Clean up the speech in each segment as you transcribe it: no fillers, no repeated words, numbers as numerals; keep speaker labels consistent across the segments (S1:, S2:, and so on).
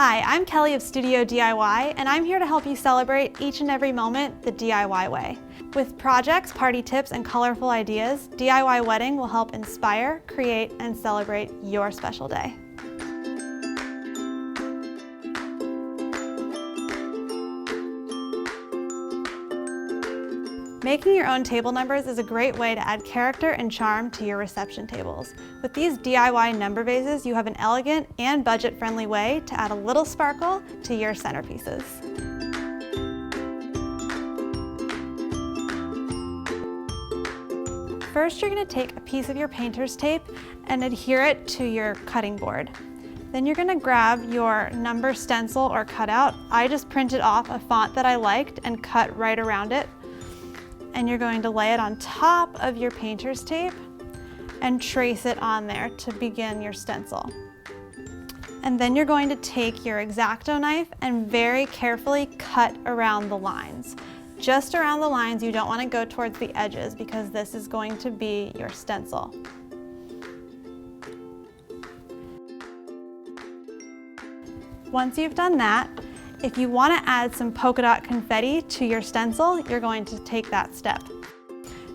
S1: Hi, I'm Kelly of Studio DIY, and I'm here to help you celebrate each and every moment the DIY way. With projects, party tips, and colorful ideas, DIY Wedding will help inspire, create, and celebrate your special day. Making your own table numbers is a great way to add character and charm to your reception tables. With these DIY number vases, you have an elegant and budget-friendly way to add a little sparkle to your centerpieces. First, you're going to take a piece of your painter's tape and adhere it to your cutting board. Then you're going to grab your number stencil or cutout. I just printed off a font that I liked and cut right around it. And you're going to lay it on top of your painter's tape and trace it on there to begin your stencil. And then you're going to take your X-Acto knife and very carefully cut around the lines. Just around the lines, you don't want to go towards the edges because this is going to be your stencil. Once you've done that, if you want to add some polka dot confetti to your stencil, you're going to take that step.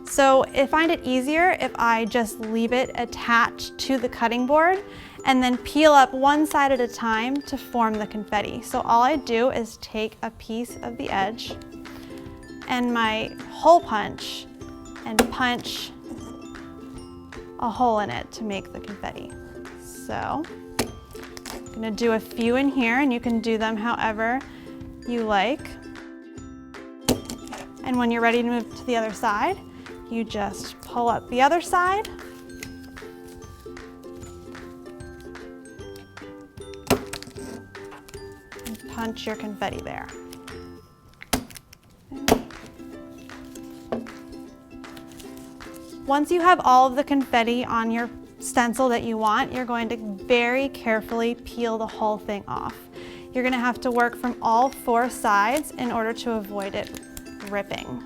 S1: So I find it easier if I just leave it attached to the cutting board and then peel up one side at a time to form the confetti. So all I do is take a piece of the edge and my hole punch and punch a hole in it to make the confetti. So I'm going to do a few in here, and you can do them however you like. And when you're ready to move to the other side, you just pull up the other side. And punch your confetti there. Once you have all of the confetti on your stencil that you want, you're going to very carefully peel the whole thing off. You're going to have to work from all four sides in order to avoid it ripping.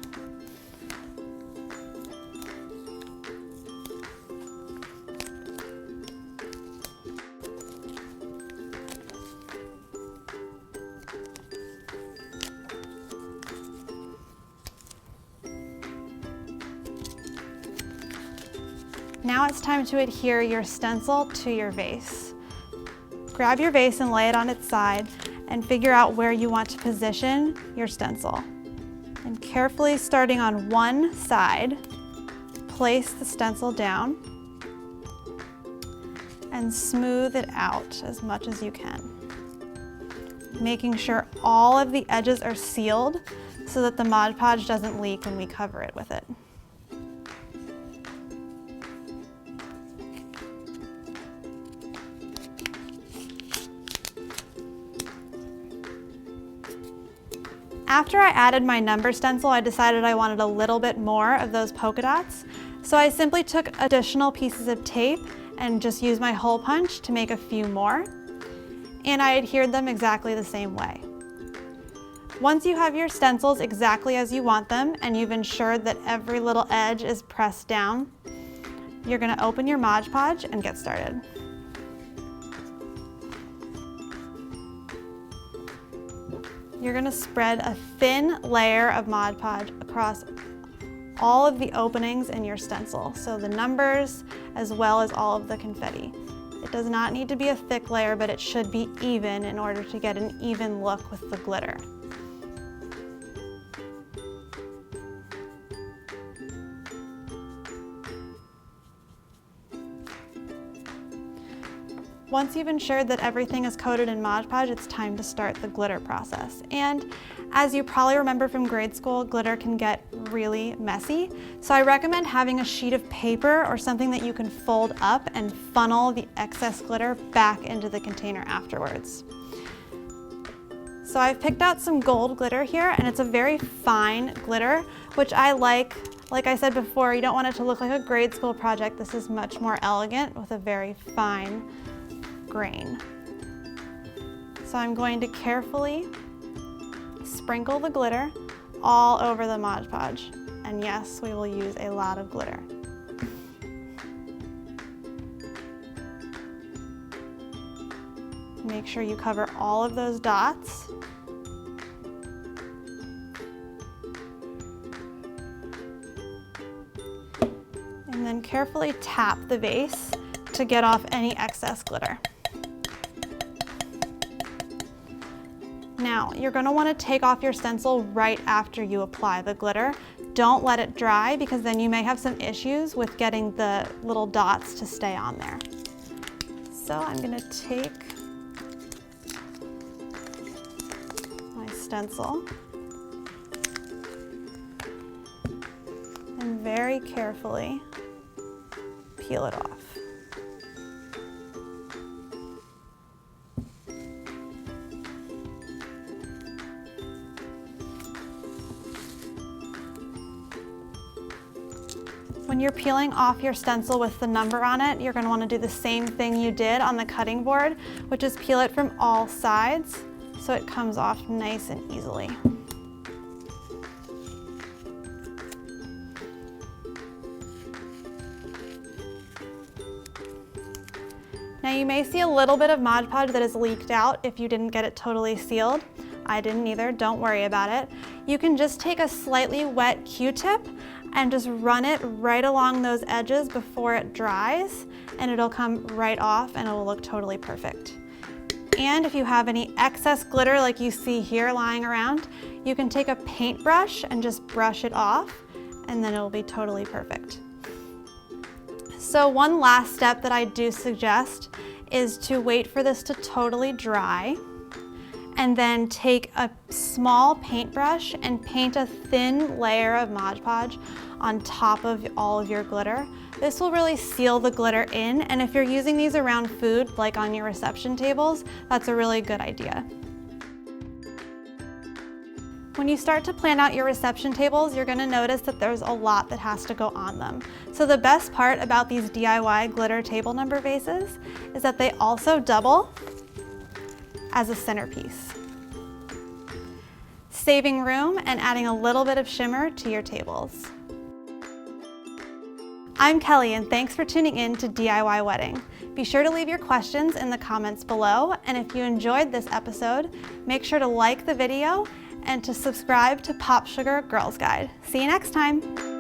S1: Now it's time to adhere your stencil to your vase. Grab your vase and lay it on its side and figure out where you want to position your stencil. And carefully, starting on one side, place the stencil down and smooth it out as much as you can, making sure all of the edges are sealed so that the Mod Podge doesn't leak when we cover it with it. After I added my number stencil, I decided I wanted a little bit more of those polka dots. So I simply took additional pieces of tape and just used my hole punch to make a few more. And I adhered them exactly the same way. Once you have your stencils exactly as you want them and you've ensured that every little edge is pressed down, you're going to open your Mod Podge and get started. You're going to spread a thin layer of Mod Podge across all of the openings in your stencil, so the numbers as well as all of the confetti. It does not need to be a thick layer, but it should be even in order to get an even look with the glitter. Once you've ensured that everything is coated in Mod Podge, it's time to start the glitter process. And as you probably remember from grade school, glitter can get really messy. So I recommend having a sheet of paper or something that you can fold up and funnel the excess glitter back into the container afterwards. So I've picked out some gold glitter here, and it's a very fine glitter, which I like. Like I said before, you don't want it to look like a grade school project. This is much more elegant with a very fine grain. So I'm going to carefully sprinkle the glitter all over the Mod Podge. And yes, we will use a lot of glitter. Make sure you cover all of those dots. And then carefully tap the vase to get off any excess glitter. Now, you're going to want to take off your stencil right after you apply the glitter. Don't let it dry because then you may have some issues with getting the little dots to stay on there. So I'm going to take my stencil and very carefully peel it off. When you're peeling off your stencil with the number on it, you're going to want to do the same thing you did on the cutting board, which is peel it from all sides so it comes off nice and easily. Now you may see a little bit of Mod Podge that is leaked out if you didn't get it totally sealed. I didn't either, don't worry about it. You can just take a slightly wet Q-tip and just run it right along those edges before it dries, and it'll come right off and it'll look totally perfect. And if you have any excess glitter like you see here lying around, you can take a paintbrush and just brush it off, and then it'll be totally perfect. So one last step that I do suggest is to wait for this to totally dry, and then take a small paintbrush and paint a thin layer of Mod Podge on top of all of your glitter. This will really seal the glitter in, and if you're using these around food, like on your reception tables, that's a really good idea. When you start to plan out your reception tables, you're going to notice that there's a lot that has to go on them. So the best part about these DIY glitter table number vases is that they also double as a centerpiece, saving room and adding a little bit of shimmer to your tables. I'm Kelly, and thanks for tuning in to DIY Wedding. Be sure to leave your questions in the comments below, and if you enjoyed this episode, make sure to like the video and to subscribe to Popsugar Girls Guide. See you next time.